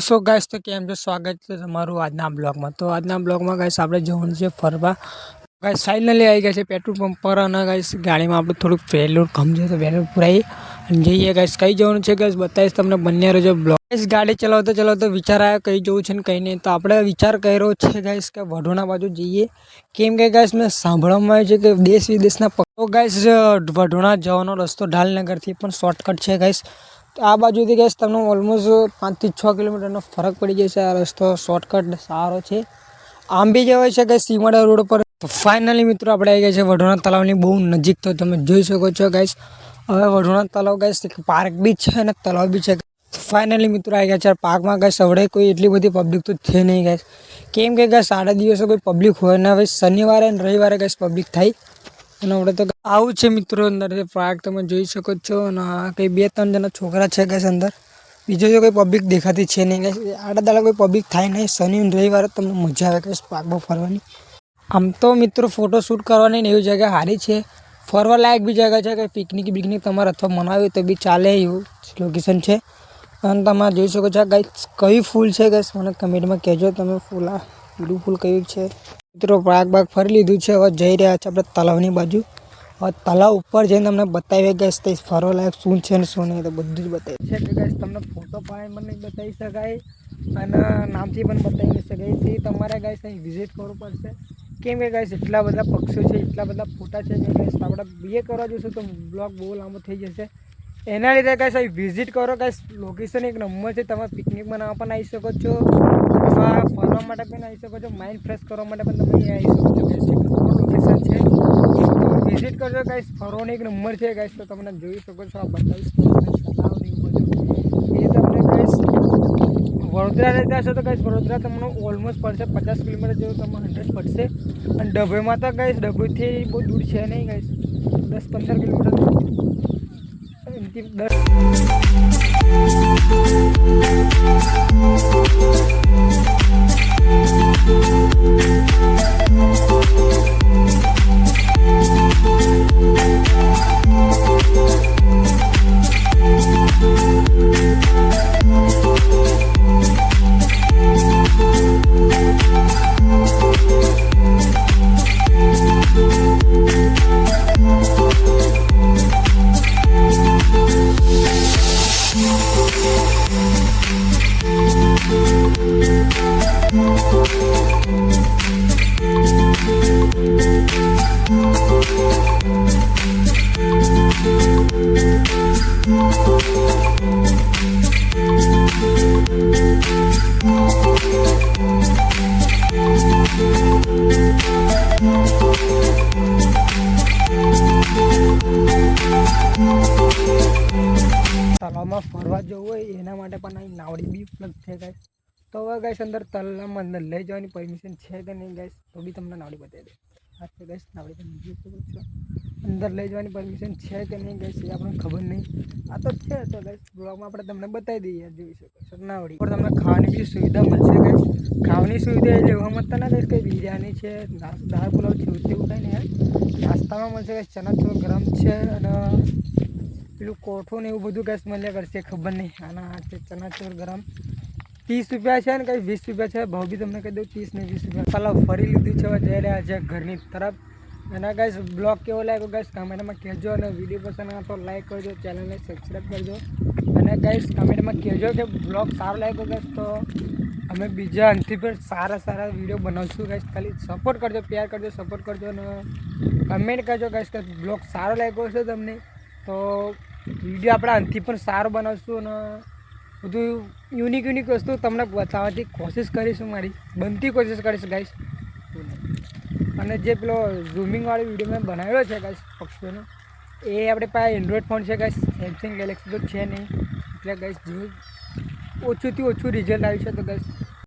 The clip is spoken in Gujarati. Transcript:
સો ગાઈસ તો કેમ છો સ્વાગત છે તમારું આજના બ્લોગમાં। તો આજના બ્લોગમાં ગાઈસ આપણે જવાનું છે ફરવા। ગાઈસ ફાઇનલી આવી ગયા છે પેટ્રોલ પંપ પર અને ગાઈસ ગાડીમાં આપણે થોડુંક પેટ્રોલ કમ છે તો પેટ્રોલ પુરાઈ અને જઈએ ગાઈસ। કઈ જવાનું છે ગાઈસ બતાવીશ તમને, બન્યા રહેજો બ્લોગ। ગાઈસ ગાડી ચલાવતા ચલાવતા વિચાર આવ્યો કઈ જવું છે ને કઈ નહીં, તો આપણે વિચાર કર્યો છે ગાઈસ કે વઢોણા બાજુ જઈએ। કેમ કે ગાઈસ મેં સાંભળવામાં આવ્યું છે કે દેશ વિદેશના તો ગાઈસ વઢોણા જવાનો રસ્તો ઢાલનગરથી પણ શોર્ટકટ છે ગાઈસ। તો આ બાજુથી ગાઈસ તમને ઓલમોસ્ટ 5 થી 6 કિલોમીટરનો ફરક પડી જશે। આ રસ્તો શોર્ટકટ સારો છે, આમ બી જવાય છે ગાઈસ સીમાડા રોડ પર। તો ફાઇનલી મિત્રો આપણે આવી ગયા છે વઢોણા તળાવની બહુ નજીક, તો તમે જોઈ શકો છો ગાઈસ। હવે વઢોણા તળાવ ગાઈસ એક પાર્ક બી છે અને તળાવ બી છે। ફાઇનલી મિત્રો આવી ગયા છે પાર્કમાં ગાઈસ। હવે કોઈ એટલી બધી પબ્લિક તો છે નહીં ગાઈસ, કેમ કે ગાઈસ સાડા દિવસે કોઈ પબ્લિક હોય ને, હવે શનિવારે અને રવિવારે ગાઈસ પબ્લિક થાય અને આપણે તો આવું છે મિત્રો અંદર પાર્ક તમે જોઈ શકો છો। અને કંઈ 2-3 જણા છોકરા છે ગાઈસ અંદર, બીજો જો કોઈ પબ્લિક દેખાતી છે નહીં ગાઈસ। આડા દાડા કોઈ પબ્લિક થાય નહીં, શનિ રવિવારે તમને મજા આવે ગાઈસ પાર્કમાં ફરવાની। આમ તો મિત્રો ફોટો શૂટ કરવાની ને એવી જગ્યા સારી છે, ફરવા લાયક બી જગ્યા છે, કંઈ પિકનિક તમારે અથવા મનાવી તો બી ચાલે એવું લોકેશન છે। અને તમે જોઈ શકો છો ગાઈસ કઈ ફૂલ છે ગાઈસ, મને કમેન્ટમાં કહેજો તમે ફૂલ આ પીળું ફૂલ કયું છે મિત્રો। પાર્ક ફરી લીધું છે, હવે જઈ રહ્યા છે આપણે તળાવની બાજુ। હવે તળાવ ઉપર જઈને તમને બતાવીએ ગાઈસ તે ફરવા લાયક શું છે ને શું નહીં, તો બધું જ બતાવીએ છે કે ગાઈસ તમને ફોટો પાડીને પણ નહીં બતાવી શકાય અને નામથી પણ બતાવી નહીં શકાય। તે તમારે ગાઈસ અહીં વિઝિટ કરવું પડશે, કેમ કે ગાઈસ એટલા બધા પક્ષીઓ છે, એટલા બધા ફોટા છે કે ગાઈસ આપણે બીએ કરવા જઈશું તો બ્લોગ બહુ લાંબો થઈ જશે। એના લીધે ગાઈસ અહીં વિઝિટ કરો ગાઈસ, લોકેશન એક નંબર છે। તમે પિકનિક બનાવવા પણ આવી શકો છો અથવા ફરવા માટે પણ આવી શકો છો, માઇન્ડ ફ્રેશ કરવા માટે પણ તમે અહીં આવી શકો છો ગાઈસ। એક નંબર લોકેશન છે, વિઝિટ કરજો ગાઈસ, ફરવાનો એક નંબર છે ગાઈસ। તો તમને જોઈ શકો છો, આ બતાવીશ તમને તળાવ ને એવું બધું એ તમને ગાઈસ વડોદરા રહેતા હશો તો ગાઈસ વડોદરા તમને ઓલમોસ્ટ પડશે 50 કિલોમીટર જેવું તમને 100 પડશે। અને ડભોઈમાં તો ગાઈસ ડભોઈથી બહુ દૂર છે નહીં ગાઈસ, 10-15 કિલોમીટર એમથી 10 તળાવમાં ફરવા જવું હોય એના માટે પણ અહીં નાવડી બી ઉપલબ્ધ છે ગાઈસ। તો હવે ગાઈસ અંદર તળાવમાં અંદર લઈ જવાની પરમિશન છે કે નહીં ગાઈસ, તો બી તમને નાવડી બતાવી દે। આ છે ગાઈસ નાવડી, તમે જોઈ શકો છો અંદર લઈ જવાની પરમિશન છે કે નહીં ગાઈસ એ આપણને ખબર નહીં, આ તો છે। તો ગાઈસ બ્લોગમાં આપણે તમને બતાવી દઈએ, જોઈ શકો છો નાવડી પર તમને ખાવાની બી સુવિધા મળશે ગાઈસ। ખાવાની સુવિધા એટલે એવું સમજતા ના ગાઈસ કંઈ બિરયાની છે, દાળ પુલાવ છે એવું કંઈ નહીં, નાસ્તામાં મળશે ગાઈસ ચણા ચોર ગરમ છે અને પેલું કોઠું ને એવું બધું ગેસ મળ્યા કરશે, ખબર નહીં। આના આ છે ચણા ચોર ગરમ, 30 રૂપિયા છે ને કંઈ 20 રૂપિયા છે, ભાવ બી તમને કહી દઉં 30 ને 20 રૂપિયા। ચાલો ફરી લીધું છે, હવે જઈ રહ્યા છે ઘરની તરફ। અને ગાઈસ બ્લોગ કેવો લાગ્યો ગાઈસ કમેન્ટમાં કહેજો, અને વિડીયો પસંદ આવે તો લાઈક કરજો, ચેનલને સબસ્ક્રાઈબ કરજો। અને ગાઈસ કમેન્ટમાં કહેજો કે બ્લોગ સારો લાગ્યો ગાઈસ, તો અમે બીજા આનાથી પણ સારા વિડીયો બનાવશું ગાઈસ। ખાલી સપોર્ટ કરજો, પ્યાર કરજો, સપોર્ટ કરજો અને કમેન્ટ કરજો ગાઈસ કે બ્લોગ સારો લાગ્યો છે તમને, તો વિડીયો આપણે આનાથી પણ સારો બનાવશું અને બધું યુનિક વસ્તુ તમને બતાવવાની કોશિશ કરીશું, મારી બનતી કોશિશ કરીશ ગાઈસ। અને જે પેલો ઝૂમિંગવાળો વિડીયો મેં બનાવેલો છે ગાઈસ પક્ષીઓનો, એ આપણે પાસે એન્ડ્રોઈડ ફોન છે ગાઈસ, સેમસંગ ગેલેક્સી તો છે નહીં, એટલે ગાઈસ ઓછુંથી ઓછું રિઝલ્ટ આવ્યું છે। તો ગાઈસ